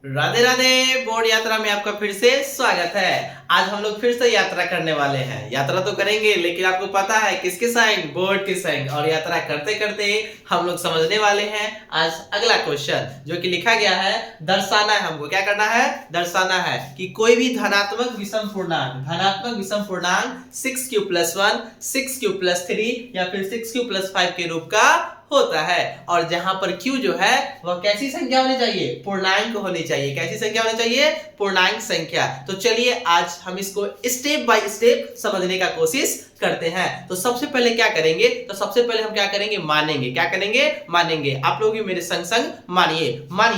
Radhe Radhe. Board यात्रा में आपका फिर से स्वागत है। आज हम लोग फिर से यात्रा करने वाले हैं। यात्रा तो करेंगे लेकिन आपको पता है किसके संग? बोर्ड के संग। और यात्रा करते करते हम लोग समझने वाले हैं आज अगला क्वेश्चन जो कि लिखा गया है। दर्शाना है, हमको क्या करना है? दर्शाना है कि कोई भी धनात्मक विषम पूर्णांक 6q+1, 6q+3 या फिर 6q+5 के रूप का होता है। और जहां पर q जो है वह कैसी संख्या होनी चाहिए? पूर्णांक होनी चाहिए। कैसी संख्या होनी चाहिए? पूर्णांक संख्या। तो चलिए आज हम इसको स्टेप बाय स्टेप समझने का कोशिश करते हैं। तो सबसे पहले क्या करेंगे? तो सबसे पहले हम क्या करेंगे? मानेंगे। क्या करेंगे? मानेंगे। आप लोग भी मेरे संग संग मानिए।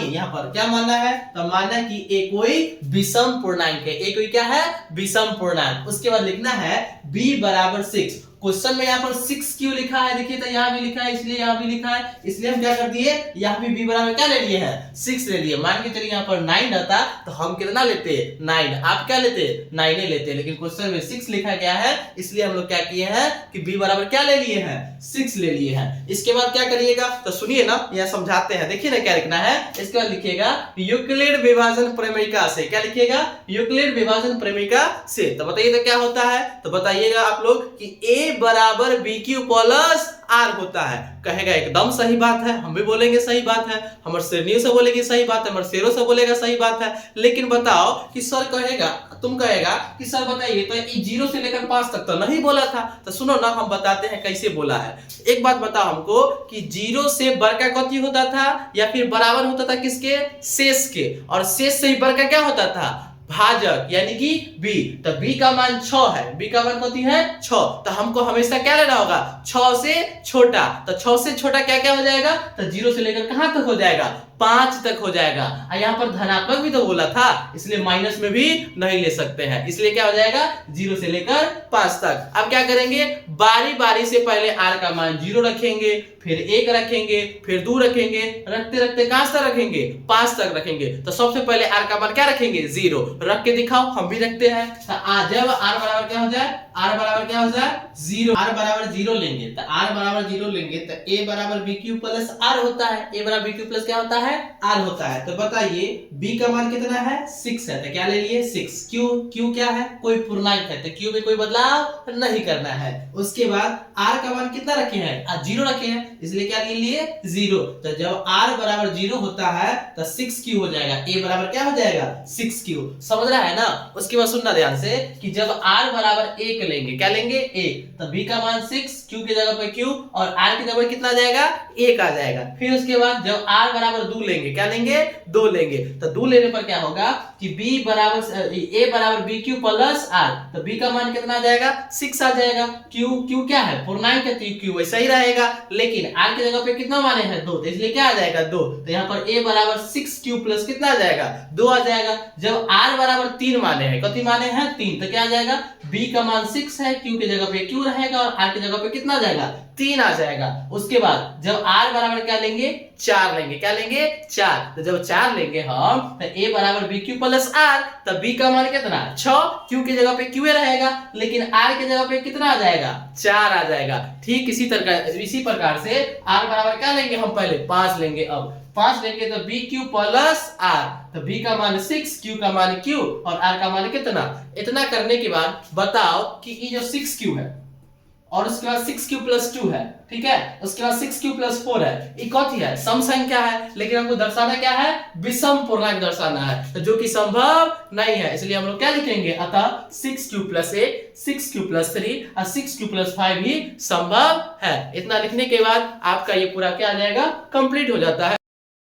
यहाँ पर क्या मानना है? तो मानना कि a कोई विषम पूर्णांक है। a कोई क्या है? विषम पूर्णांक। उसके बाद लिखना है b बराबर 6। क्वेश्चन में यहाँ पर 6 क्यों लिखा है? देखिए तो यहाँ भी लिखा है, इसलिए यहाँ भी लिखा है, इसलिए हम क्या कर दिए? यहाँ भी b बराबर क्या ले लिए हैं? 6 ले लिए। मान के चलिए यहाँ पर 9 रहता तो हम कितना लेते? 9। आप क्या लेते? 9 लेते। लेकिन क्वेश्चन में 6 लिखा गया है, इसलिए हम लोग क्या किए हैं कि b बराबर क्या ले लिए हैं? 6 ले लिए हैं। इसके बाद क्या करिएगा? तो सुनिए ना, यहाँ समझाते हैं। देखिए ना क्या लिखना है। इसके बाद लिखिएगा यूक्लिड विभाजन प्रमेयिका से। क्या लिखिएगा? यूक्लिड विभाजन प्रमेयिका से। तो बताइए तो क्या होता है? तो बताइएगा आप लोग कि a बराबर बी क्यू प्लस आर होता है। कहेगा एकदम सही बात है, हम भी बोलेंगे सही बात है, हमारे श्रेणियों से बोलेंगे सही बात है, हमारे शेरों से बोलेगा सही बात है। लेकिन बताओ कि सर कहेगा, तुम कहेगा कि सर बताइए तो ये 0 से लेकर 5 तक तो नहीं बोला था। तो सुनो ना, हम बताते हैं कैसे बोला है। एक बात बताओ हमको कि 0 से बड़का कथी होता था या फिर बराबर होता था किसके? शेष के। और शेष से ही बड़का क्या होता था? भाजक, यानी कि b। तो b का मान 6 है। b का मान कथी है? 6। तो हमको हमेशा क्या लेना होगा? 6 से छोटा। तो 6 से छोटा क्या क्या हो जाएगा? तो 0 से लेकर कहां तक हो जाएगा? 5 तक हो जाएगा। यहाँ पर धनात्मक भी तो बोला था, इसलिए माइनस में भी नहीं ले सकते हैं। इसलिए क्या हो जाएगा? 0 से लेकर 5 तक। अब क्या करेंगे? बारी बारी से पहले r का मान 0 रखेंगे, फिर 1 रखेंगे, फिर 2 रखेंगे, रखते रखते कहां तक रखेंगे? 5 तक रखेंगे। तो सबसे पहले r का मान क्या रखेंगे? 0 रख के दिखाओ। हम भी रखते हैं। तो जब r बराबर क्या हो जाए? r बराबर क्या हो जाए? 0। r बराबर 0 लेंगे तो r बराबर 0 लेंगे तो a बराबर b क्यू प्लस r होता है। a बराबर b क्यू प्लस क्या होता है? r होता है। तो बताइए b का मान कितना है? 6 है। तो क्या ले लिए? 6। q क्या है? कोई पूर्णांक है, तो q में कोई बदलाव नहीं करना है। उसके बाद r का मान कितना रखे हैं? 0 रखे हैं, इसलिए क्या ले लिए? 0। तो जब r बराबर 0 होता है तो 6q हो जाएगा। a बराबर क्या हो जाएगा? 6q। समझ रहा है ना? उसके बाद सुनना ध्यान से कि जब r बराबर 1 लेंगे, क्या लेंगे? 1। तो b का मान 6, q की जगह पे q और r की जगह पे कितना आ जाएगा? 1 आ जाएगा। फिर उसके बाद जब r बराबर 2 लेंगे, क्या लेंगे? 2 लेंगे। तो 2 लेने पर क्या होगा कि b बराबर a बराबर b क्यू प्लस r। तो b का मान कितना आ जाएगा? 6 आ जाएगा। q क्या है? पूर्णांक है, तो q वैसा ही रहेगा। लेकिन r की जगह पे कितना माने हैं? 2, तो इसलिए क्या आ जाएगा? 2। तो यहाँ पर a बराबर 6q प्लस कितना आ जाएगा? 2 आ जाएगा। जब r बराबर 3 माने हैं, कितने माने हैं? 3, तो क्या आ जाएगा? b का मान 6 है, q की जगह पे q रहेगा और r की जगह पे कितना आ जाएगा? 3 आ जाएगा। उसके बाद जब r बराबर क्या लेंगे? 4 लेंगे। क्या लेंगे? 4। तो जब 4 लेंगे हम तो a बराबर b क्यू प्लस r। तो b का मान कितना? 6। q की जगह पे q रहेगा, लेकिन r की जगह पे कितना आ जाएगा? 4 आ जाएगा। ठीक इसी प्रकार से r बराबर क्या लेंगे हम? पहले 5 लेंगे। अब 5 लेंगे तो b क्यू प्लस r। तो b का मान 6, q का मान q और r का मान कितना? इतना करने के बाद बताओ कि ये जो 6q है और उसके बाद 6q प्लस 2 है, ठीक है, उसके बाद 6q प्लस 4 है, ये कौन है? सम संख्या है। लेकिन हमको दर्शाना क्या है? विषम पूर्णांक दर्शाना है, तो जो कि संभव नहीं है। इसलिए हम लोग क्या लिखेंगे? अतः 6q प्लस 8, 6q प्लस 3 और 6q प्लस 5 ही संभव है। इतना लिखने के बाद आपका ये पूरा क्या आ जाएगा? कंप्लीट हो जाता है।